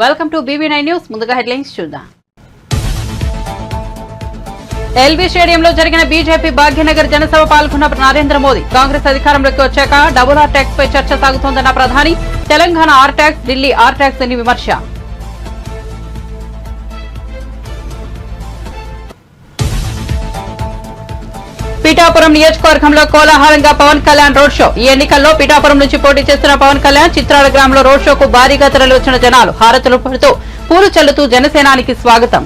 Welcome to BB9 news. ముందుగా headlines చూద్దాం. LB స్టేడియంలో జరిగిన బీజేపీ భాగ్యనగర్ జనసభ పాల్గొన్న నరేంద్ర మోదీ. కాంగ్రెస్ అధికారంలోకి వచ్చాక డబుల్ ఆర్ ట్యాక్స్ పై చర్చ సాగుతోందన్న ప్రధాని. Telangana R tax, Delhi R tax అని విమర్శ. పిఠాపురం నియోజకవర్గంలో కోలాహలంగా పవన్ కళ్యాణ్ రోడ్ షో. ఈ ఎన్నికల్లో పిఠాపురం నుంచి పోటీ చేస్తున్న పవన్ కళ్యాణ్ చిత్రాల గ్రామంలో రోడ్ షోకు భారీగా తరలివచ్చిన జనాలు హారతులు పడుతూ పూలు చల్లుతూ జనసేనానికి స్వాగతం.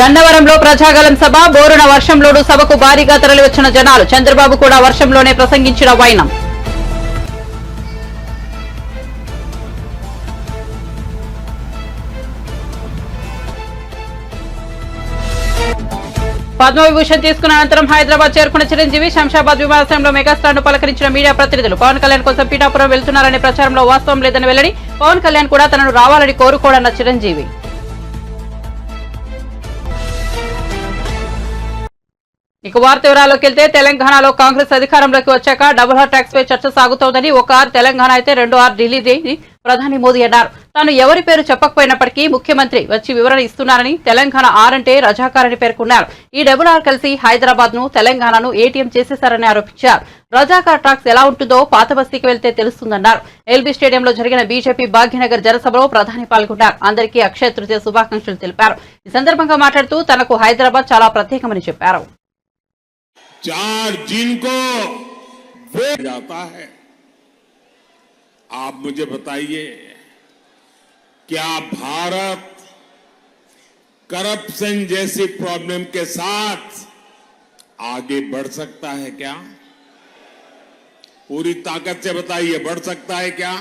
గన్నవరంలో ప్రజాగలం సభ. బోరున వర్షంలోనూ సభకు భారీగా తరలివచ్చిన జనాలు. చంద్రబాబు కూడా వర్షంలోనే ప్రసంగించిన వైనం. పద్మవిభూషణ్ తీసుకున్న అనంతరం హైదరాబాద్ చేరుకున్న చిరంజీవి శంషాబాద్ విమానాశ్రయంలో మెగాస్టార్ ను పలకరించిన మీడియా ప్రతినిధులు. పవన్ కళ్యాణ్ కోసం పీఠాపురం వెళ్తున్నారనే ప్రచారంలో వాస్తవం లేదని వెల్లడి. పవన్ కళ్యాణ్ కూడా తనను రావాలని కోరుకోడన్న చిరంజీవి. ఇక వార్త వివరాల్లోకి వెళ్తే తెలంగాణలో కాంగ్రెస్ అధికారంలోకి వచ్చాక డబుల్ ఆర్ ట్యాక్స్ పై చర్చ సాగుతోందని. ఒక ఆర్ తెలంగాణ అయితే 2 ఆర్ ఢిల్లీ ప్రధాని మోదీ అన్నారు. తాను ఎవరి పేరు చెప్పకపోయినప్పటికీ ముఖ్యమంత్రి వచ్చి వివరణ ఇస్తున్నారని. తెలంగాణ ఆర్ అంటే రజాకార్ అని పేర్కొన్నారు. ఈ డబుల్ ఆర్ కలిసి హైదరాబాద్ ను తెలంగాణను ఏటీఎం చేసేశారని ఆరోపించారు. రజాకార్ ట్యాక్స్ ఎలా ఉంటుందో పాత బస్తీకి వెళ్తే తెలుస్తుందన్నారు. ఎల్బీ స్టేడియంలో జరిగిన బీజేపీ భాగ్యనగర్ జనసభలో ప్రధాని పాల్గొన్నారు. అందరికీ అక్షయ తృతీయ శుభాకాంక్షలు తెలిపారు. ఈ సందర్భంగా మాట్లాడుతూ తనకు హైదరాబాద్ చాలా ప్రత్యేకమని చెప్పారు. 4 जून को वोट जाता है। आप मुझे बताइए, क्या भारत करप्शन जैसी प्रॉब्लम के साथ आगे बढ़ सकता है क्या? पूरी ताकत से बताइए, बढ़ सकता है क्या?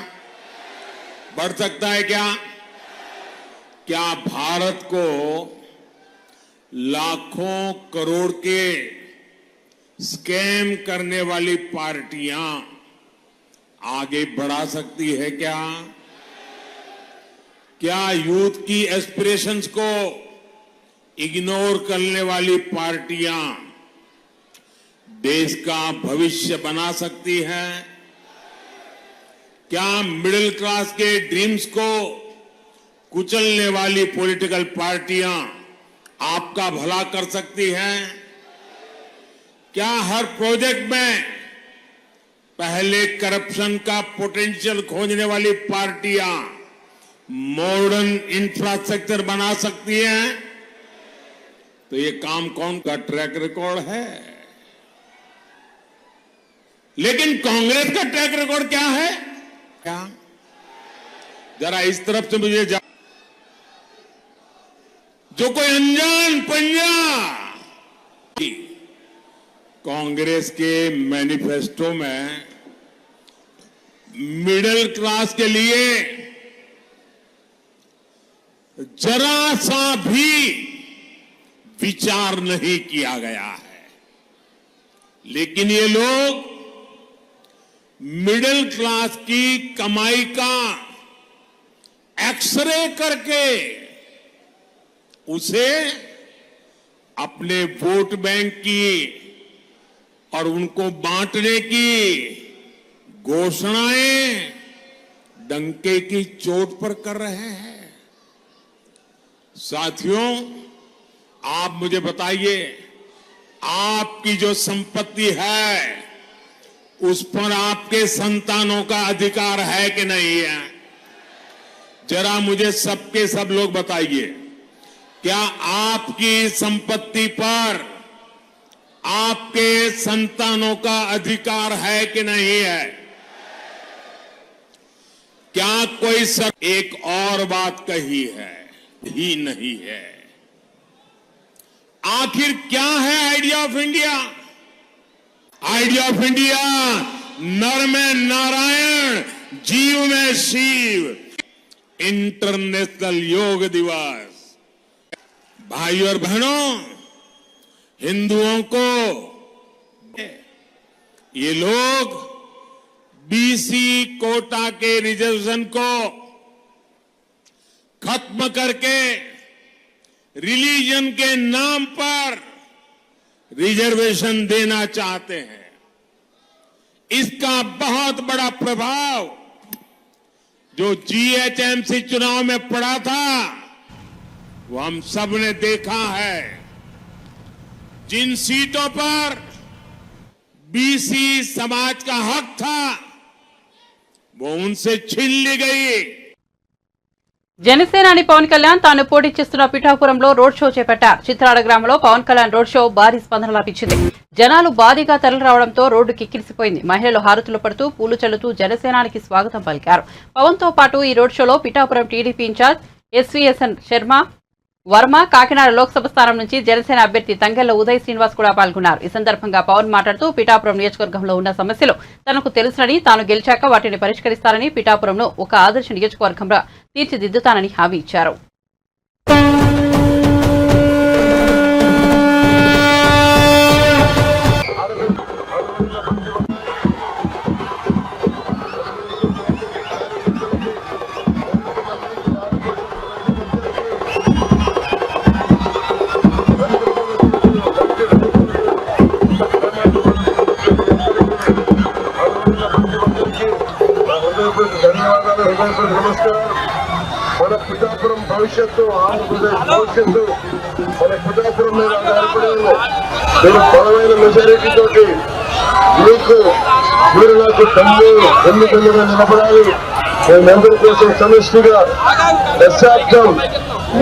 बढ़ सकता है क्या? क्या भारत को लाखों करोड़ के स्कैम करने वाली पार्टियां आगे बढ़ा सकती है क्या? क्या यूथ की एस्पिरेशंस को इग्नोर करने वाली पार्टियां देश का भविष्य बना सकती है? क्या मिडिल क्लास के ड्रीम्स को कुचलने वाली पॉलिटिकल पार्टियां आपका भला कर सकती हैं? क्या हर प्रोजेक्ट में पहले करप्शन का पोटेंशियल खोजने वाली पार्टियां मॉडर्न इंफ्रास्ट्रक्चर बना सकती हैं? तो ये काम कौन का ट्रैक रिकॉर्ड है? लेकिन कांग्रेस का ट्रैक रिकॉर्ड क्या है? क्या जरा इस तरफ से मुझे जो कोई अनजान पंजा कांग्रेस के मैनिफेस्टो में मिडिल क्लास के लिए जरा सा भी विचार नहीं किया गया है। लेकिन ये लोग मिडिल क्लास की कमाई का एक्सरे करके उसे अपने वोट बैंक की और उनको बांटने की घोषणाएं डंके की चोट पर कर रहे हैं। साथियों, आप मुझे बताइए, आपकी जो संपत्ति है उस पर आपके संतानों का अधिकार है कि नहीं है? जरा मुझे सबके सब लोग बताइए, क्या आपकी संपत्ति पर आपके संतानों का अधिकार है कि नहीं है? क्या कोई एक और बात कही है? ही नहीं है। आखिर क्या है idea of India? Idea of India नर में नारायण, जीव में शिव। इंटरनेशनल योग दिवस। भाई और बहनों, हिंदुओं को ये लोग बीसी कोटा के रिजर्वेशन को खत्म करके रिलीजन के नाम पर रिजर्वेशन देना चाहते हैं। इसका बहुत बड़ा प्रभाव जो जीएचएमसी चुनाव में पड़ा था वो हम सब ने देखा है। जिन सीटों पर बीसी समाज का हक था वो उनसे छीन ली गई। జనసేనాని పవన్ కళ్యాణ్ తాను పోటీ చేస్తున్న పిఠాపురంలో రోడ్ షో చేపట్టారు. చిత్రాడ గ్రామంలో పవన్ కళ్యాణ్ రోడ్ షో భారీ స్పందన లభించింది. జనాలు భారీగా తరలిరావడంతో రోడ్డు కిక్కిరిసిపోయింది. మహిళలు హారతులు పడుతూ పూలు చల్లుతూ జనసేనానికి స్వాగతం పలికారు. పవన్ తో పాటు ఈ రోడ్ షోలో పిఠాపురం టీడీపీ ఇన్ఛార్జ్ ఎస్వీఎస్ఎన్ వర్మ, కాకినాడ లోక్సభ స్థానం నుంచి జనసేన అభ్యర్థి తంగెళ్ల ఉదయ్ శ్రీనివాస్ కూడా పాల్గొన్నారు. ఈ సందర్భంగా పవన్ మాట్లాడుతూ పిఠాపురం నియోజకవర్గంలో ఉన్న సమస్యలు తనకు తెలుసునని, తాను గెలిచాక వాటిని పరిష్కరిస్తారని, పిఠాపురంను ఒక ఆదర్శ నియోజకవర్గంగా తీర్చిదిద్దుతానని హామీ ఇచ్చారు. ధన్యవాదాలు, హృదయపూర్వక నమస్కారం. మన పిఠాపురం భవిష్యత్తు, ఆంధ్రప్రదేశ్ భవిష్యత్తు మన పిఠాపురం మీద ఆధారపడి ఉంది. మీరు బలమైన మెజారిటీ తోటి మీరు నాకు ఎన్నికలుగా నిలబడాలి. మేమందరి కోసం సమిష్టిగా దశాబ్దం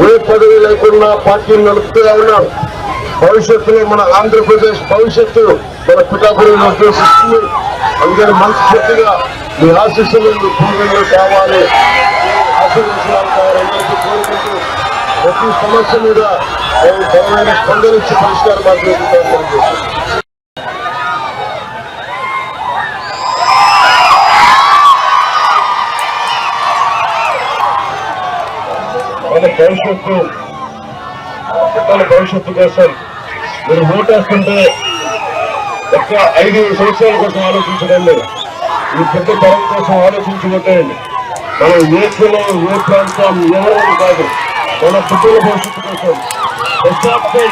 ఏ పదవి లేకుండా పార్టీని నడుపుతూ ఉన్నాం. భవిష్యత్తులో మన ఆంధ్రప్రదేశ్ భవిష్యత్తు మన పిఠాపురం ఉద్దేశిస్తుంది. అందుకని మనస్ఫూర్తిగా మీ ఆశీస్సులు పూర్వంగా కావాలి, ఆశీర్వచనాలు కావాలని కోరుకుంటూ ప్రతి సమస్య మీద బలమైన స్పందన ఇచ్చి పరిష్కారం మాట్లాడుతున్నాం. మన భవిష్యత్తు, పిల్లల భవిష్యత్తు కోసం మీరు ఓటేస్తుంటే ఒక్క 5 సంవత్సరాల కోసం ఆలోచించడండి. ఈ పెద్ద తరం కోసం ఆలోచించుకుంటేయండి. మనం ఏ కులం, ఏ ప్రాంతం, ఎవరైనా కాదు, మన పిల్లల భవిష్యత్తు కోసం దశాబ్దం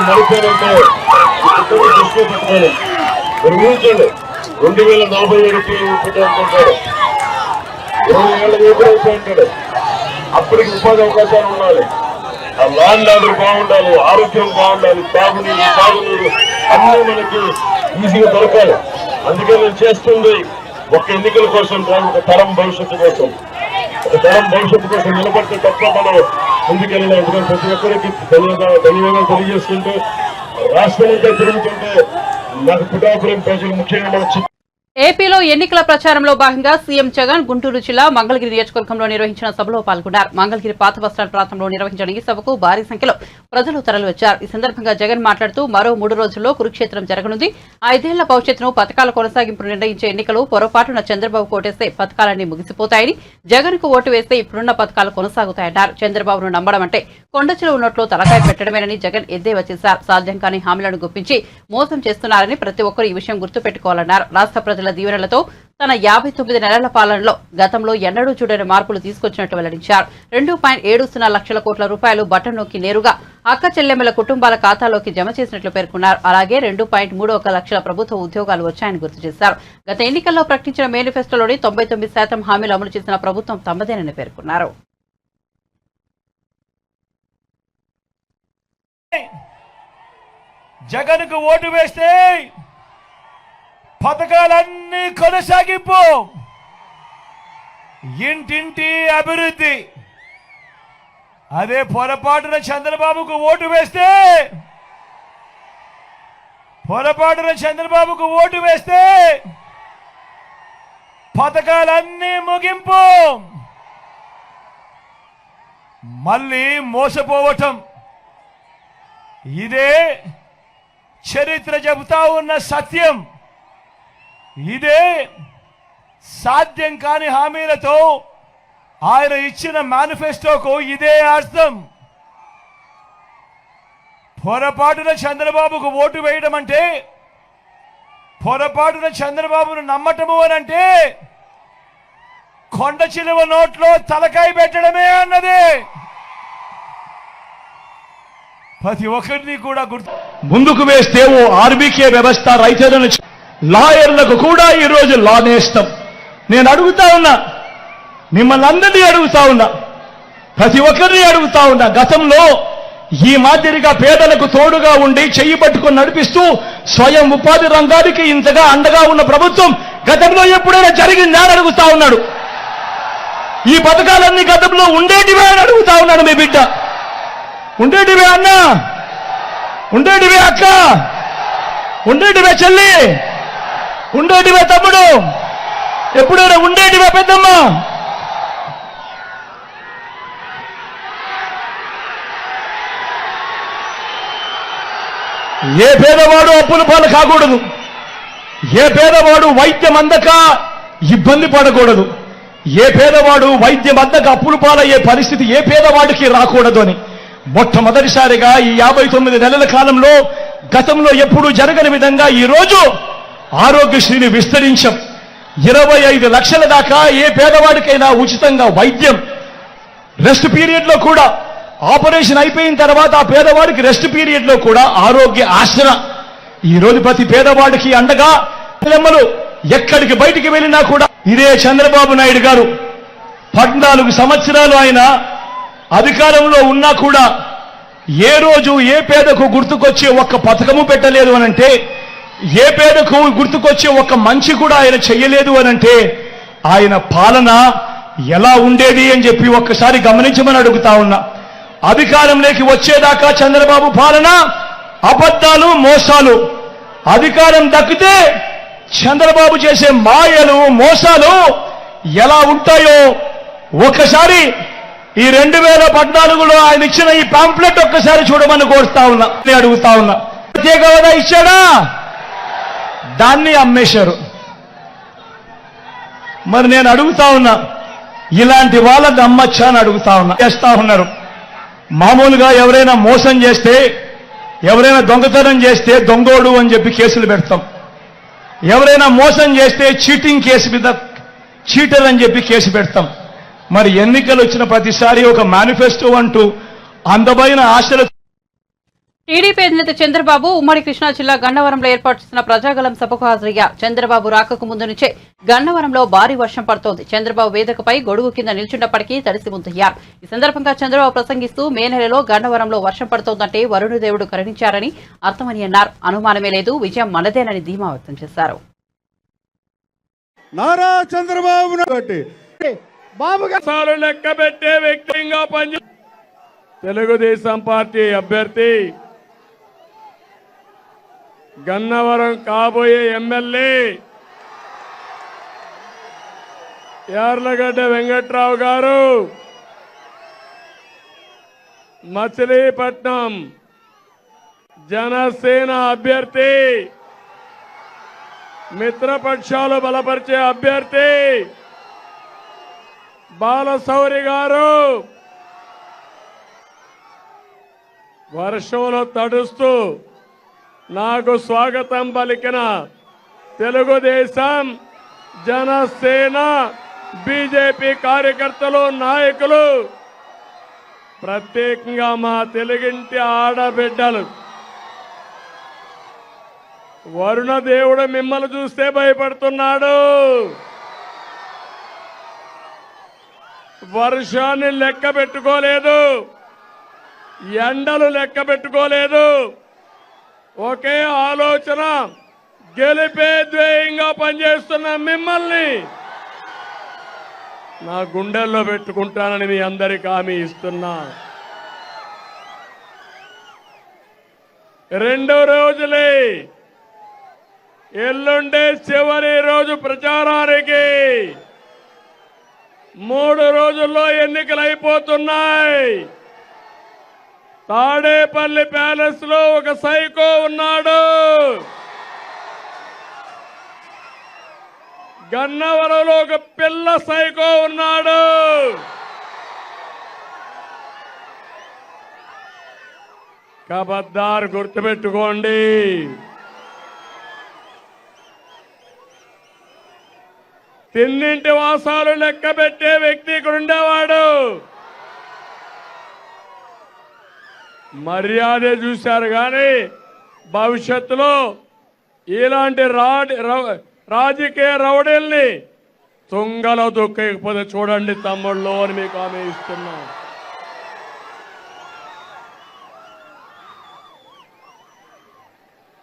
నడిపారంటే పిల్లలు దృష్టిలో పెట్టుకోండి. మీరు ఊహించండి, 2047 పెట్టారు, 20 ఏళ్ళ యువకుడు అప్పటికి ఉపాధి అవకాశాలు ఉండాలి, ఆ ల్యాండ్ ఆర్డర్ బాగుండాలి, ఆరోగ్యం బాగుండాలి, తాగునీరు అన్నీ మనకి ఈజీగా దొరకాలి. అందుకే నేను చేస్తుంది ఒక ఎన్నికల కోసం కాదు, ఒక తరం భవిష్యత్తు కోసం. ఒక తరం భవిష్యత్తు కోసం నిలబడితే తప్ప మనం ముందుకెళ్ళాలి. ఎందుకంటే ప్రతి ఒక్కరికి ధన్యవాదాలు తెలియజేస్తుంటే రాష్ట్రం అంతా తిరుగుతుంటే నాకు పిఠాపురం ప్రజలు ముఖ్యంగా మన ఏపీలో ఎన్నికల ప్రచారంలో భాగంగా సీఎం జగన్ గుంటూరు జిల్లా మంగళగిరి నియోజకవర్గంలో నిర్వహించిన సభలో పాల్గొన్నారు. మంగళగిరి పాత బస్టాండ్ ప్రాంతంలో నిర్వహించిన ఈ సభకు భారీ సంఖ్యలో ప్రజలు తరలివచ్చారు. ఈ సందర్భంగా జగన్ మాట్లాడుతూ మరో 3 రోజుల్లో కురుక్షేత్రం జరగనుంది. 5 ఏళ్ల భవిష్యత్తును పథకాల కొనసాగింపు నిర్ణయించే ఎన్నికలు పొరపాటున చంద్రబాబు కోటేస్తే పథకాలన్నీ ముగిసిపోతాయని, జగన్ కు ఓటు వేస్తే ఇప్పుడున్న పథకాలు కొనసాగుతాయన్నారు. చంద్రబాబును నమ్మడం అంటే కొండచెరువు నోట్లో తలకాయ పెట్టడమేనని జగన్ ఎద్దేవా చేశారు. సాధ్యం కాని హామీలను గుప్పించి మోసం చేస్తున్నారని ప్రతి ఒక్కరూ ఈ విషయం గుర్తుపెట్టుకోవాలన్నారు. రాష్ట్ర ప్రజల దీవెనలతో తన 59 నెలల పాలనలో గతంలో ఎన్నడూ చూడని మార్పులు తీసుకొచ్చినట్టు వెల్లడించారు. 2.70 లక్షల కోట్ల రూపాయలు బటన్ నొక్కి నేరుగా అక్క చెల్లెమ్మల కుటుంబాల ఖాతాలోకి జమ చేసినట్లు పేర్కొన్నారు. అలాగే 2.31 లక్షల ప్రభుత్వ ఉద్యోగాలు వచ్చాయని గుర్తు చేశారు. గత ఎన్నికల్లో ప్రకటించిన మేనిఫెస్టోలోని 99% హామీలు అమలు చేసిన ప్రభుత్వం తమదేనని పేర్కొన్నారు. జగన్కు ఓటు వేస్తే పథకాలన్నీ కొనసాగింపు, ఇంటింటి అభివృద్ధి. అదే పొరపాటున చంద్రబాబుకు ఓటు వేస్తే పథకాలన్నీ ముగింపు, మళ్ళీ మోసపోవటం. ఇదే చరిత్ర చెబుతా ఉన్న సత్యం. ఇదే సాధ్యం కాని హామీలతో ఆయన ఇచ్చిన మేనిఫెస్టోకు ఇదే అర్థం. పొరపాటున చంద్రబాబుకు ఓటు వేయడం అంటే, పొరపాటున చంద్రబాబును నమ్మటము అనంటే కొండ చిలువ నోట్లో తలకాయ పెట్టడమే అన్నది. ప్రతి ఒక్కరిని కూడా ముందుకు వేస్తే ఓ ఆర్బీకే వ్యవస్థ రైతులను లాయర్లకు కూడా ఈరోజు లా నేస్తం. నేను అడుగుతా ఉన్నా, మిమ్మల్ని అందరినీ అడుగుతా ఉన్నా, ప్రతి ఒక్కరిని అడుగుతా ఉన్నా, గతంలో ఈ మాదిరిగా పేదలకు తోడుగా ఉండి చెయ్యి పట్టుకొని నడిపిస్తూ స్వయం ఉపాధి రంగానికి ఇంతగా అండగా ఉన్న ప్రభుత్వం గతంలో ఎప్పుడైనా జరిగిందా అని అడుగుతా ఉన్నాడు. ఈ పథకాలన్నీ గతంలో ఉండేటివే అని అడుగుతా ఉన్నాడు మీ బిడ్డ. ఉండేటివే అన్నా, ఉండేటివే అక్క, ఉండేటివే చెల్లి, ఉండేటివే తమ్ముడు, ఎప్పుడైనా ఉండేటివే పెద్దమ్మ. ఏ పేదవాడు అప్పుల పాలు కాకూడదు, ఏ పేదవాడు వైద్యం అందక ఇబ్బంది పడకూడదు, ఏ పేదవాడు వైద్యం అందక అప్పుల పాలయ్యే పరిస్థితి ఏ పేదవాడికి రాకూడదు అని మొట్టమొదటిసారిగా ఈ 59 నెలల కాలంలో గతంలో ఎప్పుడూ జరగని విధంగా ఈ రోజు ఆరోగ్యశ్రీని విస్తరించాం. 25 లక్షల దాకా ఏ పేదవాడికైనా ఉచితంగా వైద్యం, రెస్ట్ పీరియడ్ లో కూడా ఆపరేషన్ అయిపోయిన తర్వాత ఆ పేదవాడికి రెస్ట్ పీరియడ్ లో కూడా ఆరోగ్య ఆసన. ఈ రోజు ప్రతి పేదవాడికి అండగా లెమ్మలు ఎక్కడికి బయటికి వెళ్ళినా కూడా ఇదే చంద్రబాబు నాయుడు గారు 14 సంవత్సరాలు ఆయన అధికారంలో ఉన్నా కూడా ఏ రోజు ఏ పేదకు గుర్తుకొచ్చే ఒక్క పథకము పెట్టలేదు అనంటే, ఏ పేదకు గుర్తుకొచ్చే ఒక్క మంచి కూడా ఆయన చెయ్యలేదు అనంటే ఆయన పాలన ఎలా ఉండేది అని చెప్పి ఒక్కసారి గమనించమని అడుగుతా ఉన్నా. అధికారంలోకి వచ్చేదాకా చంద్రబాబు పాలన అబద్ధాలు, మోసాలు. అధికారం దక్కితే చంద్రబాబు చేసే మాయలు, మోసాలు ఎలా ఉంటాయో ఒక్కసారి ఈ 2014లో ఆయన ఇచ్చిన ఈ పాంప్లెట్ ఒక్కసారి చూడమని కోరుతా ఉన్నా, అడుగుతా ఉన్నా. ప్రత్యేక హోదా ఇచ్చాడా? దాన్ని అమ్మేశారు. మరి నేను అడుగుతా ఉన్నా, ఇలాంటి వాళ్ళని అమ్మచ్చా అని అడుగుతా ఉన్నా. చేస్తా ఉన్నారు. మామూలుగా ఎవరైనా మోసం చేస్తే, ఎవరైనా దొంగతనం చేస్తే దొంగోడు అని చెప్పి కేసులు పెడతాం. ఎవరైనా మోసం చేస్తే చీటింగ్ కేసు మీద చీటర్ అని చెప్పి కేసు పెడతాం. మరి ఎన్నికలు వచ్చిన ప్రతిసారి ఒక మేనిఫెస్టో అంటూ అందమైన ఆశలు. టీడీపీ అధినేత చంద్రబాబు ఉమ్మడి కృష్ణా జిల్లా గన్నవరంలో ఏర్పాటు చేసిన ప్రజాగలం సభకు హాజరయ్యారు. చంద్రబాబు రాకకు ముందు నుంచే గన్నవరంలో భారీ వర్షం పడుతోంది. చంద్రబాబు వేదికపై గొడుగు కింద నిల్చున్నప్పటికీ తడిసి ముద్దయ్యారు. ఈ సందర్భంగా చంద్రబాబు ప్రసంగిస్తూ మే నెలలో గన్నవరంలో వర్షం పడుతోందంటే వరుణదేవుడు కరుణించారని అర్థమని అన్నారు. అనుమానమే లేదు, విజయం మనదేనని ధీమా వ్యక్తం చేశారు. నారా చంద్రబాబు బాబుగారు లెక్క పెట్టే వ్యక్తిగా పని తెలుగుదేశం పార్టీ అభ్యర్థి గన్నవరం కాబోయే ఎమ్మెల్యే యార్లగడ్డ వెంకట్రావు గారు మచిలీపట్నం జనసేన అభ్యర్థి, మిత్రపక్షాలు బలపరిచే అభ్యర్థి బాలశౌరి గారు వర్షంలో తడుస్తూ నాకు స్వాగతం పలికిన తెలుగుదేశం, జనసేన, బీజేపీ కార్యకర్తలు, నాయకులు, ప్రత్యేకంగా మా తెలుగింటి ఆడబిడ్డలు, వరుణదేవుడు మిమ్మల్ని చూస్తే భయపడుతున్నాడు. వర్షాన్ని లెక్క పెట్టుకోలేదు, ఎండలు లెక్క పెట్టుకోలేదు. ఒకే ఆలోచన, గెలిపే ధ్యేయంగా పనిచేస్తున్న మిమ్మల్ని నా గుండెల్లో పెట్టుకుంటానని మీ అందరికీ హామీ ఇస్తున్నా. 2 రోజులే, ఎల్లుండే చివరి రోజు ప్రచారానికి. 3 రోజుల్లో ఎన్నికలు అయిపోతున్నాయి. తాడేపల్లి ప్యాలెస్ లో ఒక సైకో ఉన్నాడు. గన్నవరంలో ఒక పిల్ల సైకో ఉన్నాడు. కబద్దార్ గుర్తుపెట్టుకోండి. తిన్నింటి వాసాలు లెక్క పెట్టే వ్యక్తి ఇక్కడ ఉండేవాడు. మర్యాద చూశారు కానీ భవిష్యత్తులో ఇలాంటి రాజకీయ రౌడీల్ని తుంగలో దొక్కకపోతే చూడండి తమ్ముళ్ళు అని మీకు హామీ ఇస్తున్నాం.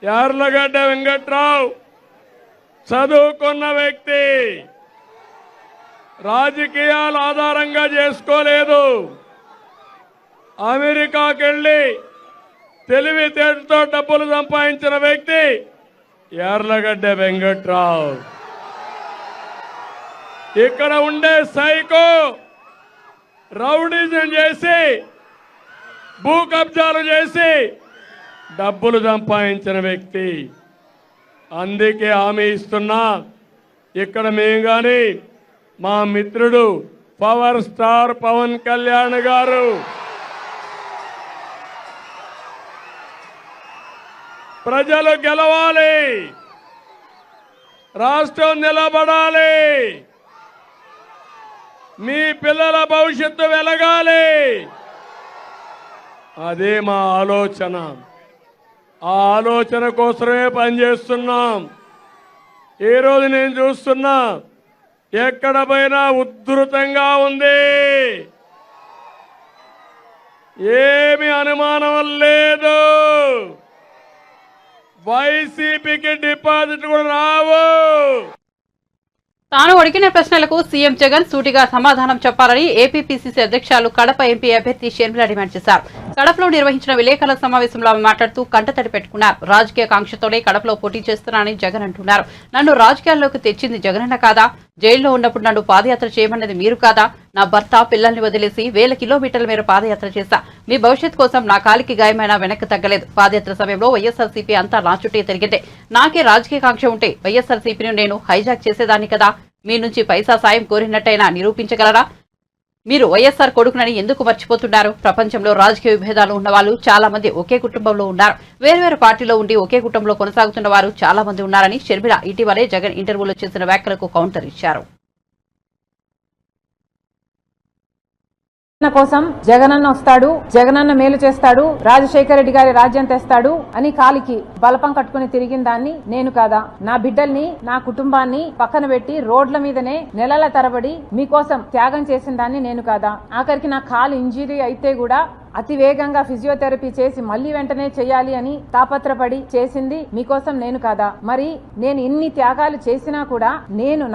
యార్లగడ్డ వెంకట్రావు చదువుకున్న వ్యక్తి, రాజకీయాలు ఆధారంగా చేసుకోలేదు. అమెరికాకి వెళ్ళి తెలివితేటతో డబ్బులు సంపాదించిన వ్యక్తి యార్లగడ్డ వెంకట్రావు. ఇక్కడ ఉండే సైకో రౌడీజం చేసి భూ కబ్జాలు చేసి డబ్బులు సంపాదించిన వ్యక్తి. అందుకే హామీ ఇస్తున్నా, ఇక్కడ మేము కానీ మా మిత్రుడు పవర్ స్టార్ పవన్ కళ్యాణ్ గారు ప్రజలు గెలవాలి, రాష్ట్రం నిలబడాలి, మీ పిల్లల భవిష్యత్తు వెలగాలి, అదే మా ఆలోచన. ఆ ఆలోచన కోసమే పనిచేస్తున్నాం. ఈ రోజు నేను చూస్తున్నా, ఎక్కడ పోయినా ఉధృతంగా ఉంది, ఏమి అనుమానం లేదు. వైసీపీకి డిపాజిట్ కూడా రావు. తాను అడిగిన ప్రశ్నలకు సీఎం జగన్ సూటిగా సమాధానం చెప్పాలని ఏపీపీసీసీ అధ్యక్షులు కడప ఎంపీ అభ్యర్థి షర్మిల డిమాండ్ చేశారు. కడపలో నిర్వహించిన విలేకరుల సమావేశంలో ఆమె మాట్లాడుతూ కంటతడి పెట్టుకున్నారు. రాజకీయ కాంక్షతోనే కడపలో పోటీ చేస్తున్నానని జగన్ అంటున్నారు. నన్ను రాజకీయాల్లోకి తెచ్చింది జగనన్న కాదా? జైల్లో ఉన్నప్పుడు నన్ను పాదయాత్ర చేయమన్నది మీరు కాదా? నా భర్త పిల్లల్ని వదిలేసి 1000 కిలోమీటర్ల మేర పాదయాత్ర చేశా. మీ భవిష్యత్ కోసం నా కాలికి గాయమైనా వెనక్కి తగ్గలేదు. పాదయాత్ర సమయంలో వైఎస్ఆర్సీపీ అంతా నా చుట్టే తిరిగిందే. నాకే రాజకీయ కాంక్ష ఉంటే వైఎస్ఆర్సీపీని నేను హైజాక్ చేసేదాన్ని కదా. మీ నుంచి పైసా సాయం కోరినట్టయినా నిరూపించగలరా? మీరు వైఎస్ఆర్ కొడుకునని ఎందుకు మర్చిపోతున్నారు? ప్రపంచంలో రాజకీయ విభేదాలు ఉన్న వాళ్ళు చాలా మంది ఒకే కుటుంబంలో ఉన్నారు. వేర్వేరు పార్టీలో ఉండి ఒకే కుటుంబంలో కొనసాగుతున్న వారు చాలా మంది ఉన్నారని షర్మిల ఇటీవలే జగన్ ఇంటర్వ్యూలో చేసిన వ్యాఖ్యలకు కౌంటర్ ఇచ్చారు. కోసం జగనన్న వస్తాడు, జగనన్న మేలు చేస్తాడు, రాజశేఖర రెడ్డి గారి రాజ్యం తెస్తాడు అని కాలికి బలపం కట్టుకుని తిరిగిన దాన్ని నేను కాదా? నా బిడ్డల్ని, నా కుటుంబాన్ని పక్కన పెట్టి రోడ్ల మీదనే నెలల తరబడి మీకోసం త్యాగం చేసిన దాన్ని నేను కాదా? ఆఖరికి నా కాలు ఇంజరీ అయితే కూడా అతి వేగంగా ఫిజియోథెరపీ చేసి మళ్లీ వెంటనే చేయాలి అని తాపత్రపడి చేసింది మీకోసం నేను కాదా? మరి నేను ఇన్ని త్యాగాలు చేసినా కూడా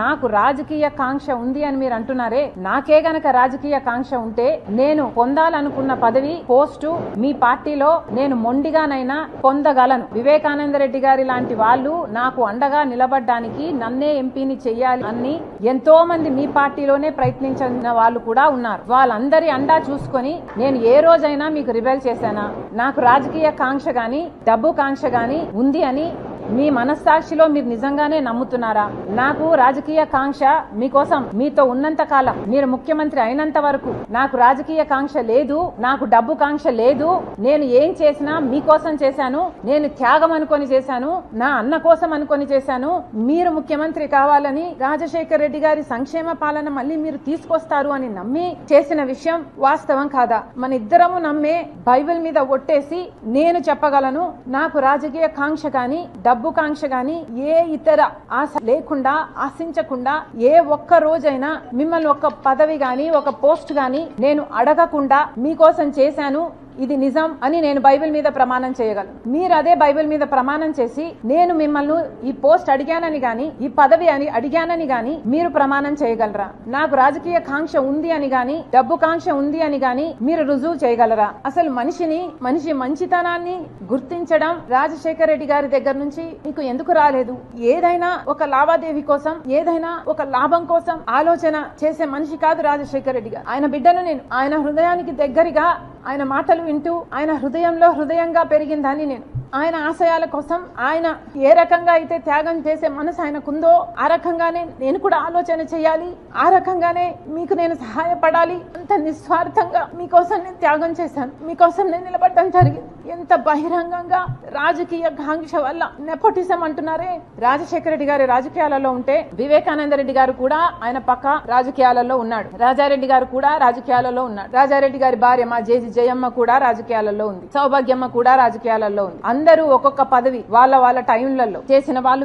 నాకు రాజకీయ కాంక్ష ఉంది అని మీరు అంటున్నారే, నాకే గనక రాజకీయ కాంక్ష ఉంటే నేను పొందాలనుకున్న పదవి, పోస్టు మీ పార్టీలో నేను మొండిగానైనా పొందగలను. వివేకానంద రెడ్డి గారి లాంటి వాళ్ళు నాకు అండగా నిలబడ్డానికి, నన్నే ఎంపీని చెయ్యాలి అని ఎంతో మంది మీ పార్టీలోనే ప్రయత్నించిన వాళ్ళు కూడా ఉన్నారు. వాళ్ళందరి అండా చూసుకొని నేను ఏ రోజైనా మీకు రిబెల్ చేశానా? నాకు రాజకీయ కాంక్ష గాని, డబ్బు కాంక్ష గాని ఉంది అని మీ మనస్సాక్షిలో మీరు నిజంగానే నమ్ముతున్నారా? నాకు రాజకీయ కాంక్ష మీకోసం మీతో ఉన్నంత కాలం, మీరు ముఖ్యమంత్రి అయినంత వరకు నాకు రాజకీయ కాంక్ష లేదు, నాకు డబ్బు కాంక్ష లేదు. నేను ఏం చేసినా మీకోసం చేశాను, నేను త్యాగం అనుకొని చేశాను, నా అన్న కోసం అనుకొని చేశాను. మీరు ముఖ్యమంత్రి కావాలని, రాజశేఖర రెడ్డి గారి సంక్షేమ పాలన మళ్ళీ మీరు తీసుకొస్తారు అని నమ్మి చేసిన విషయం వాస్తవం కాదా? మన ఇద్దరము నమ్మే బైబిల్ మీద ఒట్టేసి నేను చెప్పగలను, నాకు రాజకీయ కాంక్ష గాని, డబ్బు కాంక్ష గాని, ఏ ఇతర ఆశ లేకుండా, ఆశించకుండా, ఏ ఒక్క రోజైనా మిమ్మల్ని ఒక పదవి గాని, ఒక పోస్ట్ గాని నేను అడగకుండా మీకోసం చేశాను, ఇది నిజం అని నేను బైబిల్ మీద ప్రమాణం చేయగలను. మీరు అదే బైబిల్ మీద ప్రమాణం చేసి నేను మిమ్మల్ని ఈ పోస్ట్ అడిగానని గాని, ఈ పదవి అని అడిగానని గాని మీరు ప్రమాణం చేయగలరా? నాకు రాజకీయ కాంక్ష ఉంది అని గాని, డబ్బు కాంక్ష ఉంది అని గాని మీరు రుజువు చేయగలరా? అసలు మనిషి మంచితనాన్ని గుర్తించడం రాజశేఖర రెడ్డి గారి దగ్గర నుంచి మీకు ఎందుకు రాలేదు? ఏదైనా ఒక లావాదేవీ కోసం, ఏదైనా ఒక లాభం కోసం ఆలోచన చేసే మనిషి కాదు రాజశేఖర రెడ్డి గారు. ఆయన బిడ్డను నేను, ఆయన హృదయానికి దగ్గరగా ఆయన మాటలు వింటూ ఆయన హృదయంలో హృదయంగా పెరిగిందని నేను. ఆయన ఆశయాల కోసం ఆయన ఏ రకంగా అయితే త్యాగం చేసే మనసు ఆయనకుందో ఆ రకంగానే నేను కూడా ఆలోచన చేయాలి, ఆ రకంగానే మీకు నేను సహాయపడాలి. అంత నిస్వార్థంగా మీకోసం నేను త్యాగం చేశాను, మీకోసం నేను నిలబడడం జరిగింది. ఎంత బహిరంగంగా రాజకీయ కాంక్ష వల్ల నెపోటిజం అంటున్నారే. రాజశేఖర రెడ్డి గారి రాజకీయాలలో ఉంటే వివేకానంద రెడ్డి గారు కూడా ఆయన పక్క రాజకీయాలలో ఉన్నాడు. రాజారెడ్డి గారు కూడా రాజకీయాలలో ఉన్నాడు. రాజారెడ్డి గారి భార్య మా జేజీ జయమ్మ కూడా రాజకీయాలలో ఉంది. సౌభాగ్యమ్మ కూడా రాజకీయాలలో ఉంది. అందరూ ఒక్కొక్క పదవి వాళ్ళ టైంలలో చేసిన వాళ్ళు.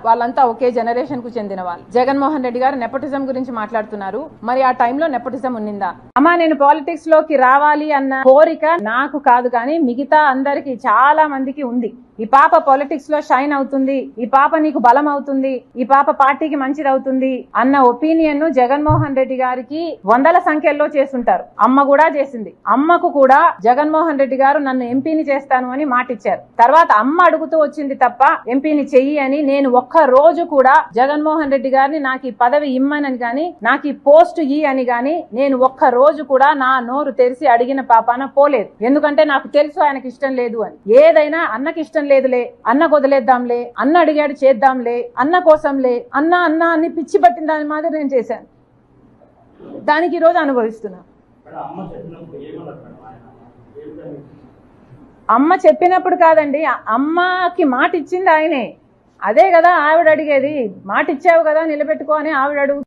వాళ్ళంతా ఒకే జనరేషన్ కు చెందిన వాళ్ళు. జగన్మోహన్ రెడ్డి గారు నెపోటిజం గురించి మాట్లాడుతున్నారు. మరి ఆ టైంలో నెపోటిజం ఉన్నిందా? అమ్మా, నేను పాలిటిక్స్ లోకి రావాలి అన్న కోరిక నాకు కాదు, కానీ మిగతా అందరికి చాలా మందికి ఉంది. ఈ పాప పాలిటిక్స్ లో షైన్ అవుతుంది, ఈ పాప నీకు బలం అవుతుంది, ఈ పాప పార్టీకి మంచిది అవుతుంది అన్న ఒపీనియన్ ను జగన్మోహన్ రెడ్డి గారికి వందల సంఖ్యలో చేస్తుంటారు. అమ్మ కూడా చేసింది. అమ్మకు కూడా జగన్మోహన్ రెడ్డి గారు నన్ను ఎంపీని చేస్తాను అని మాటిచ్చారు. తర్వాత అమ్మ అడుగుతూ వచ్చింది తప్ప ఎంపీని చెయ్యి అని నేను ఒక్క రోజు కూడా జగన్మోహన్ రెడ్డి గారిని నాకు ఈ పదవి ఇమ్మనని గాని, నాకు ఈ పోస్ట్ ఇ అని గాని నేను ఒక్క రోజు కూడా నా నోరు తెరిచి అడిగిన పాపాన పోలేదు. ఎందుకంటే నాకు తెలుసు ఆయనకి ఇష్టం లేదు అని. ఏదైనా అన్నకి ఇష్టం లేదులే, అన్న వదిలేద్దాంలే, అన్న అడిగాడు చేద్దాంలే, అన్న కోసంలే, అన్న అని పిచ్చి పట్టిన దాని మాదిరి నేను చేశాను. దానికి ఈరోజు అనుభవిస్తున్నా. అమ్మ చెప్పినప్పుడు కాదండి, అమ్మకి మాట ఇచ్చింది ఆయనే. అదే కదా ఆవిడ అడిగేది. మాట ఇచ్చావు కదా నిలబెట్టుకో అని ఆవిడ అడుగు.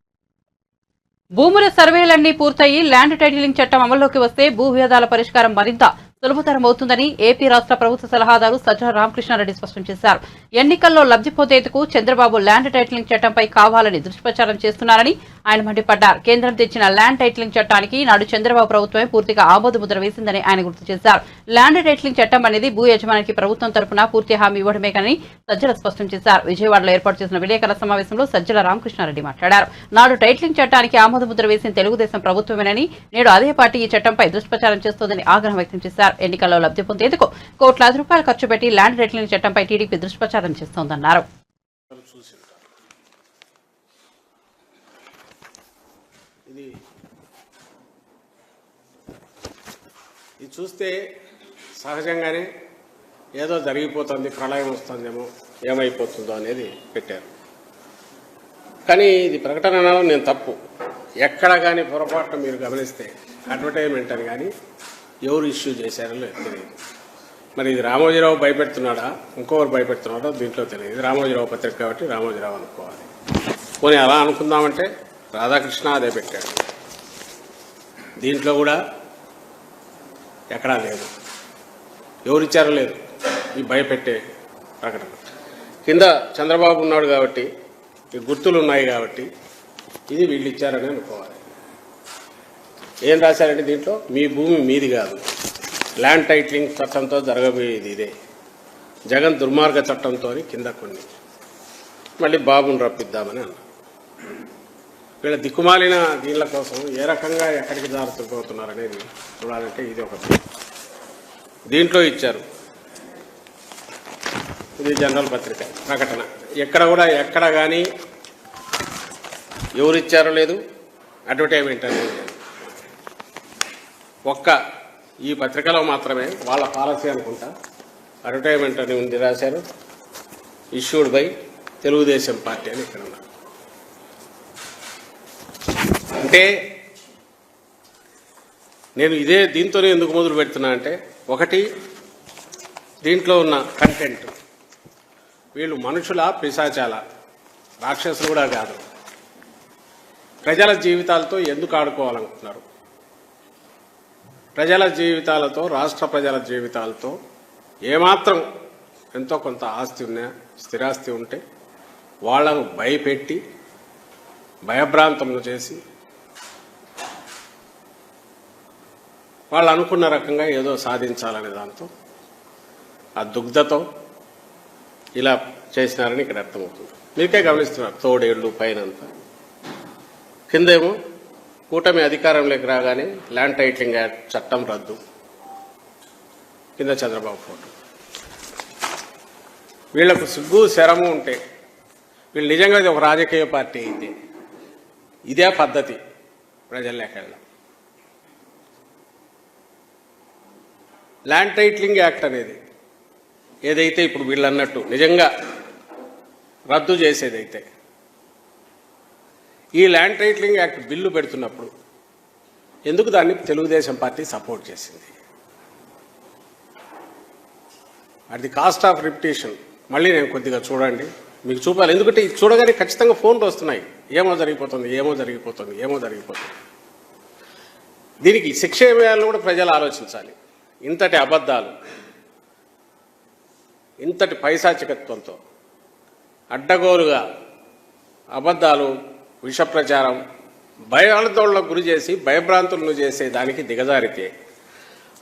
భూముల సర్వేలన్నీ పూర్తయి ల్యాండ్ టైటిలింగ్ చట్టం అమల్లోకి వస్తే భూ వివాదాల పరిష్కారం మరింత సులభతరం అవుతుందని ఏపీ రాష్ట్ర ప్రభుత్వ సలహాదారు సజ్జల రామకృష్ణారెడ్డి స్పష్టం చేశారు. ఎన్నికల్లో లబ్ధి పొందేందుకు చంద్రబాబు ల్యాండ్ టైటిలింగ్ చట్టంపై కావాలని దుష్ప్రచారం చేస్తున్నారని ఆయన మండిపడ్డారు. కేంద్రం తెచ్చిన ల్యాండ్ టైటిలింగ్ చట్టానికి నాడు చంద్రబాబు ప్రభుత్వమే పూర్తిగా ఆమోదముద్ర వేసిందని ఆయన గుర్తు చేశారు. ల్యాండ్ టైటిలింగ్ చట్టం అనేది భూ యజమానికి ప్రభుత్వం తరపున పూర్తి హామీ ఇవ్వడమే కానీ సజ్జల స్పష్టం చేశారు. విజయవాడలో ఏర్పాటు చేసిన విలేకరుల సమావేశంలో సజ్జల రామకృష్ణారెడ్డి మాట్లాడారు. నాడు టైటిలింగ్ చట్టానికి ఆమోదముద్ర వేసిన తెలుగుదేశం ప్రభుత్వమేనని, నేడు అదే పార్టీ ఈ చట్టంపై దుష్ప్రచారం చేస్తోందని ఆగ్రహం వ్యక్తం చేశారు. ఎన్నికల్లో లబ్ధి పొందేందుకు కోట్లాది రూపాయలు ఖర్చు పెట్టి ల్యాండ్ టైటిలింగ్ చట్టంపై టీడీపీ దుష్ప్రచారం చేస్తోందన్నారు. ఇది చూస్తే సహజంగానే ఏదో జరిగిపోతుంది, ప్రళయం వస్తుందేమో, ఏమైపోతుందో అనేది పెట్టారు. కానీ ఇది ప్రకటనలో నేను తప్పు. ఎక్కడ కానీ పొరపాటున మీరు గమనిస్తే అడ్వర్టైజ్మెంట్ అని కానీ ఎవరు ఇష్యూ చేశారో తెలియదు. మరి ఇది రామోజీరావు భయపెడుతున్నాడా, ఇంకొకరు భయపెడుతున్నాడో దీంట్లో తెలియదు. ఇది రామోజీరావు పత్రిక కాబట్టి రామోజీరావు అనుకోవాలి. పోనీ అలా అనుకుందామంటే రాధాకృష్ణ అదే పెట్టాడు. దీంట్లో కూడా ఎక్కడా లేదు, ఎవరిచ్చారో లేదు ఈ భయపెట్టే ప్రకటన. కింద చంద్రబాబు ఉన్నాడు కాబట్టి, ఈ గుర్తులు ఉన్నాయి కాబట్టి ఇది వీళ్ళు ఇచ్చారని అనుకోవాలి. ఏం రాశారంటే దీంట్లో మీ భూమి మీది కాదు, ల్యాండ్ టైటిలింగ్ చట్టంతో జరగబోయేది ఇదే, జగన్ దుర్మార్గ చట్టంతో కింద కొన్ని మళ్ళీ బాబుని రప్పిద్దామని అన్నారు. వీళ్ళ దిక్కుమాలిన దీనిల కోసం ఏ రకంగా ఎక్కడికి జారుతుపోతున్నారు అనేది చూడాలంటే ఇది ఒకటి. దీంట్లో ఇచ్చారు, ఇది జనరల్ పత్రిక ప్రకటన. ఎక్కడ కానీ ఎవరు ఇచ్చారో లేదు, అడ్వర్టైజ్మెంట్ అనేది లేదు. ఒక్క ఈ పత్రికలో మాత్రమే వాళ్ళ పాలసీ అనుకుంటా అడ్వర్టైజ్మెంట్ అని ఉంది, రాశారు. ఇష్యూడ్ బై తెలుగుదేశం పార్టీ అని ఇక్కడ ఉన్నారు. అంటే నేను దీంతోనే ఎందుకు మొదలు పెడుతున్నా అంటే, ఒకటి దీంట్లో ఉన్న కంటెంట్, వీళ్ళు మనుషుల పిశాచాల రాక్షసులు కూడా కాదు. ప్రజల జీవితాలతో ఎందుకు ఆడుకోవాలనుకుంటున్నారు? ప్రజల జీవితాలతో, రాష్ట్ర ప్రజల జీవితాలతో ఏమాత్రం ఎంతో కొంత ఆస్తి ఉన్నా, స్థిరాస్తి ఉంటే వాళ్లను భయపెట్టి భయభ్రాంతములు చేసి వాళ్ళు అనుకున్న రకంగా ఏదో సాధించాలనే దాంతో ఆ దుగ్ధతో ఇలా చేసినారని ఇక్కడ అర్థమవుతుంది. మీకే గమనిస్తున్నారు. తోడేళ్లు పైనంతా, కిందేమో కూటమి అధికారంలోకి రాగానే ల్యాండ్ టైటిలింగ్ యాక్ట్ చట్టం రద్దు, కింద చంద్రబాబు ఫోటో. వీళ్లకు సిగ్గు శరము ఉంటే, వీళ్ళు నిజంగా ఇది ఒక రాజకీయ పార్టీ అయితే ఇదే పద్ధతి ప్రజల్లోకి వెళ్ళడం. ల్యాండ్ టైటిలింగ్ యాక్ట్ అనేది ఏదైతే ఇప్పుడు వీళ్ళు అన్నట్టు నిజంగా రద్దు చేసేదైతే, ఈ ల్యాండ్ టైటిలింగ్ యాక్ట్ బిల్లు పెడుతున్నప్పుడు ఎందుకు దాన్ని తెలుగుదేశం పార్టీ సపోర్ట్ చేసింది? At the cost of repetition మళ్ళీ నేను కొద్దిగా చూడండి, మీకు చూపాలి. ఎందుకంటే ఇది చూడగానే ఖచ్చితంగా ఫోన్లు వస్తున్నాయి, ఏమో జరిగిపోతుంది, ఏమో జరిగిపోతుంది, ఏమో జరిగిపోతుంది. దీనికి శిక్ష వేయాలని కూడా ప్రజలు ఆలోచించాలి. ఇంతటి అబద్ధాలు, ఇంతటి పైశాచికత్వంతో అడ్డగోలుగా అబద్ధాలు, విష ప్రచారం, భయాందోళనకు గురి చేసి భయభ్రాంతులను చేసే దానికి దిగజారితే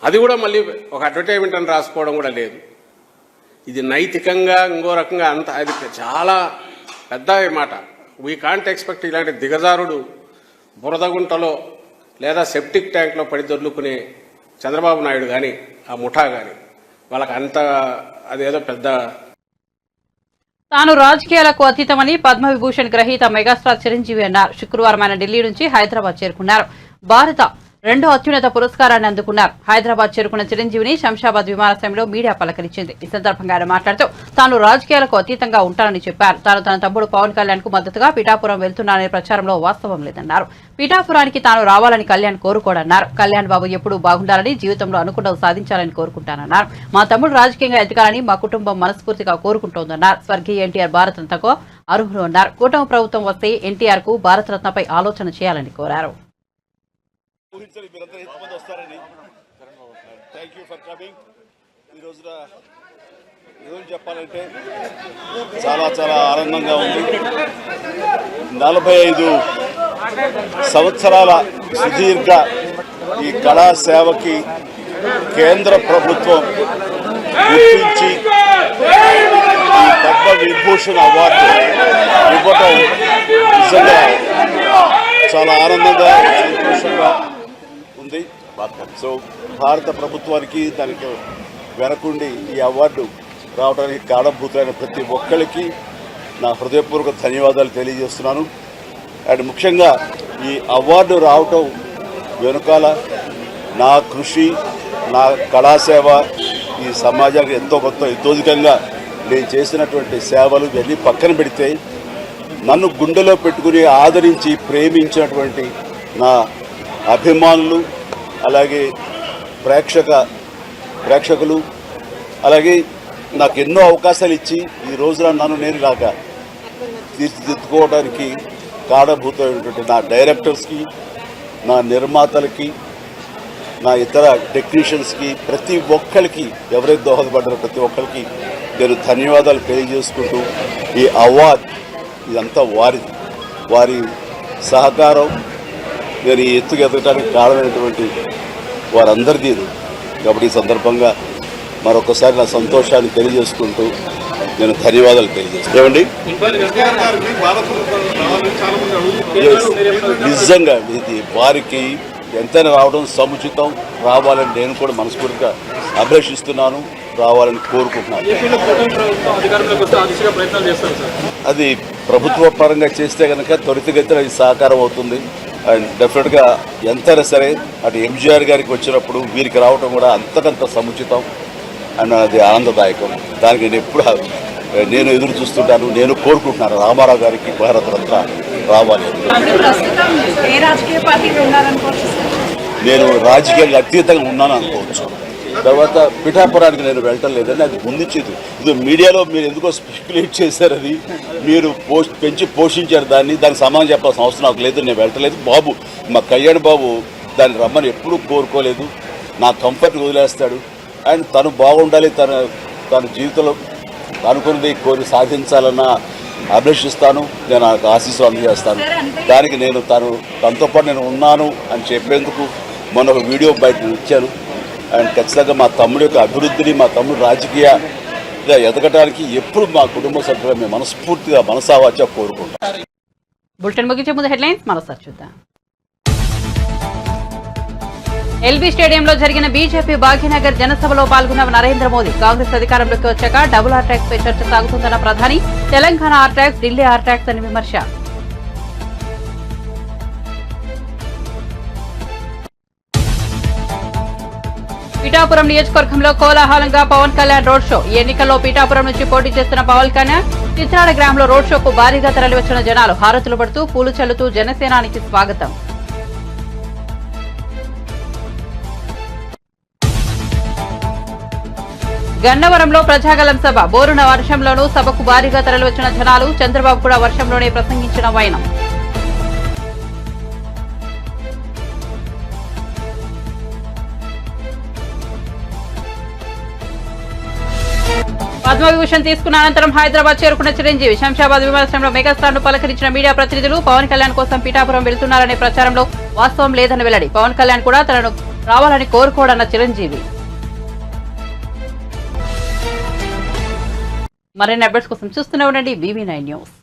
అది కూడా మళ్ళీ ఒక అడ్వర్టైజ్మెంట్ అని రాసుకోవడం కూడా లేదు. ఇది నైతికంగా ఇంకో రకంగా అంత అది చాలా పెద్ద మాట. వీ కాంట్ ఎక్స్పెక్ట్ ఇలాంటి దిగజారుడు బురదగుంటలో లేదా సెప్టిక్ ట్యాంక్లో పడి దొర్లుకునే చంద్రబాబు నాయుడు కానీ ఆ ముఠా కానీ వాళ్ళకి అంత అదేదో పెద్ద. తాను రాజకీయాలకు అతీతమని పద్మవిభూషణ్ గ్రహీత మెగాస్టార్ చిరంజీవి అన్నారు. శుక్రవారం ఆయన ఢిల్లీ నుంచి హైదరాబాద్ చేరుకున్నారు. భారత రెండో అత్యున్నత పురస్కారాన్ని అందుకున్నారు. హైదరాబాద్ చేరుకున్న చిరంజీవిని శంషాబాద్ విమానాశ్రయంలో మీడియా పలకరించింది. ఈ సందర్భంగా ఆయన మాట్లాడుతూ తాను రాజకీయాలకు అతీతంగా ఉంటానని చెప్పారు. తాను తన తమ్ముడు పవన్ కళ్యాణ్ కు మద్దతుగా పిఠాపురం వెళ్తున్నాననే ప్రచారంలో వాస్తవం లేదన్నారు. పిఠాపురానికి తాను రావాలని కళ్యాణ్ కోరుకోడన్నారు. కళ్యాణ్ బాబు ఎప్పుడూ బాగుండాలని, జీవితంలో అనుకున్నది సాధించాలని కోరుకుంటానన్నారు. మా తమ్ముడు రాజకీయంగా ఎదగాలని మా కుటుంబం మనస్ఫూర్తిగా కోరుకుంటోందన్నారు. స్వర్గీయ ఎన్టీఆర్ భారతరత్నకు అర్హులు అన్నారు. కూటమి ప్రభుత్వం వస్తే ఎన్టీఆర్ కు భారతరత్నపై ఆలోచన చేయాలని కోరారు. మీరందరూ ఎంతమంది వస్తారని థ్యాంక్ యూ ఫర్ కమింగ్. ఈ రోజున నిజం చెప్పాలంటే చాలా చాలా ఆనందంగా ఉంది. 45 సంవత్సరాల సుదీర్ఘ ఈ కళా సేవకి కేంద్ర ప్రభుత్వం గుర్తించి ఈ పద్మ విభూషణ్ అవార్డు ఇవ్వటం నిజంగా చాలా ఆనందంగా, సంతోషంగా ఉంది. సో భారత ప్రభుత్వానికి దానికి వెనకుండి ఈ అవార్డు రావడానికి కారణభూతులైన ప్రతి ఒక్కరికి నా హృదయపూర్వక ధన్యవాదాలు తెలియజేస్తున్నాను. అండ్ ముఖ్యంగా ఈ అవార్డు రావటం వెనుకాల నా కృషి, నా కళాసేవ, ఈ సమాజానికి ఎంతో కొంత ఇతోధికంగా నేను చేసినటువంటి సేవలు ఇవన్నీ పక్కన పెడితే నన్ను గుండెలో పెట్టుకుని ఆదరించి ప్రేమించినటువంటి నా అభిమానులు, అలాగే ప్రేక్షకులు, అలాగే నాకు ఎన్నో అవకాశాలు ఇచ్చి ఈ రోజున నన్ను నేను ఇలాగా తీర్చిదిద్దుకోవడానికి కారణభూతమైనటువంటి నా డైరెక్టర్స్కి, నా నిర్మాతలకి, నా ఇతర టెక్నీషియన్స్కి, ప్రతి ఒక్కరికి ఎవరైతే దోహదపడ్డారో ప్రతి ఒక్కరికి నేను ధన్యవాదాలు తెలియజేసుకుంటూ ఈ అవార్డు ఇదంతా వారి సహకారం, నేను ఈ ఎత్తుకు ఎదగడానికి కారణమైనటువంటి వారందరిది. కాబట్టి ఈ సందర్భంగా మరొకసారి నా సంతోషాన్ని తెలియజేసుకుంటూ నేను ధన్యవాదాలు తెలియజేస్తాను. నిజంగా ఇది వారికి ఎంతైనా రావడం సముచితం, రావాలని నేను కూడా మనస్ఫూర్తిగా అభిలషిస్తున్నాను, రావాలని కోరుకుంటున్నాను. అది ప్రభుత్వ పరంగా చేస్తే కనుక త్వరితగతిన ఇది సహకారం అవుతుంది. అండ్ డెఫినెట్గా ఎంతైనా సరే అటు ఎంజీఆర్ గారికి వచ్చినప్పుడు వీరికి రావటం కూడా అంతకంత సముచితం అండ్ అది ఆనందదాయకం. దానికి నేను ఎదురు చూస్తుంటాను, నేను కోరుకుంటున్నాను రామారావు గారికి భారతరత్న రావాలి. నేను రాజకీయాలకు అతీతంగా ఉన్నాను అనుకోవచ్చు. తర్వాత పిఠాపురానికి నేను వెళ్ళటం లేదని అది ముందుచ్చేది. ఇది మీడియాలో మీరు ఎందుకో స్పెక్యులేట్ చేశారు, అది మీరు పెంచి పోషించారు దానికి సమాధానం చెప్పాల్సిన అవసరం నాకు లేదు. నేను వెళ్ళటలేదు. బాబు మా కళ్యాణ్ బాబు దాన్ని రమ్మని ఎప్పుడూ కోరుకోలేదు. నా కంఫర్ట్ వదిలేస్తాడు. అండ్ తను బాగుండాలి, తన జీవితంలో అనుకున్నది కోరి సాధించాలన్న అభిలషిస్తాను. నేను నాకు ఆశీస్సులు అందజేస్తాను. దానికి నేను తనతో పాటు నేను ఉన్నాను అని చెప్పేందుకు మొన్న ఒక వీడియో బయట ఇచ్చాను. అండ్ ఖచ్చితంగా మా తమ్ముడి యొక్క అభివృద్ధిని, మా తమ్ముడు రాజకీయంగా ఎదగడానికి ఎప్పుడు మా కుటుంబ సభ్యులు మేము మనస్ఫూర్తిగా మనసావాచ కోరుకుంటాం. బులెటిన్ ముగించే ముందు హెడ్లైన్స్ మరోసారి చూద్దాం. ఎల్బీ స్టేడియంలో జరిగిన బీజేపీ భాగ్యనగర్ జనసభలో పాల్గొన్న నరేంద్ర మోదీ. కాంగ్రెస్ అధికారంలోకి వచ్చాక డబుల్ ఆర్ ట్యాక్స్ పై చర్చ సాగుతుందన్న ప్రధాని. Telangana R tax, Delhi R tax అని విమర్శ. పిఠాపురం నియోజకవర్గంలో కోలాహలంగా పవన్ కళ్యాణ్ రోడ్ షో. ఈ ఎన్నికల్లో పిఠాపురం నుంచి పోటీ చేస్తున్న పవన్ కళ్యాణ్ చిత్రాడ గ్రామంలో రోడ్ షోకు భారీగా తరలివచ్చిన జనాలు హారతులు పడుతూ పూలు చల్లుతూ జనసేనానికి స్వాగతం. గన్నవరంలో ప్రజాగలం సభ బోరున వర్షంలోనూ సభకు భారీగా తరలివచ్చిన జనాలు. చంద్రబాబు కూడా వర్షంలోనే ప్రసంగించిన వైనం. పద్మవిభూషణ్ తీసుకున్న అనంతరం హైదరాబాద్ చేరుకున్న చిరంజీవి. శంషాబాద్ విమానాశ్రయంలో మెగాస్టార్ ను పలకరించిన మీడియా ప్రతినిధులు. పవన్ కళ్యాణ్ కోసం పిఠాపురం వెళ్తున్నారనే ప్రచారంలో వాస్తవం లేదని వెల్లడి. పవన్ కళ్యాణ్ కూడా తనను రావాలని కోరుకోడన్న చిరంజీవి. మరిన్ని అప్డేట్స్ కోసం చూస్తూనే ఉండండి VV9 న్యూస్.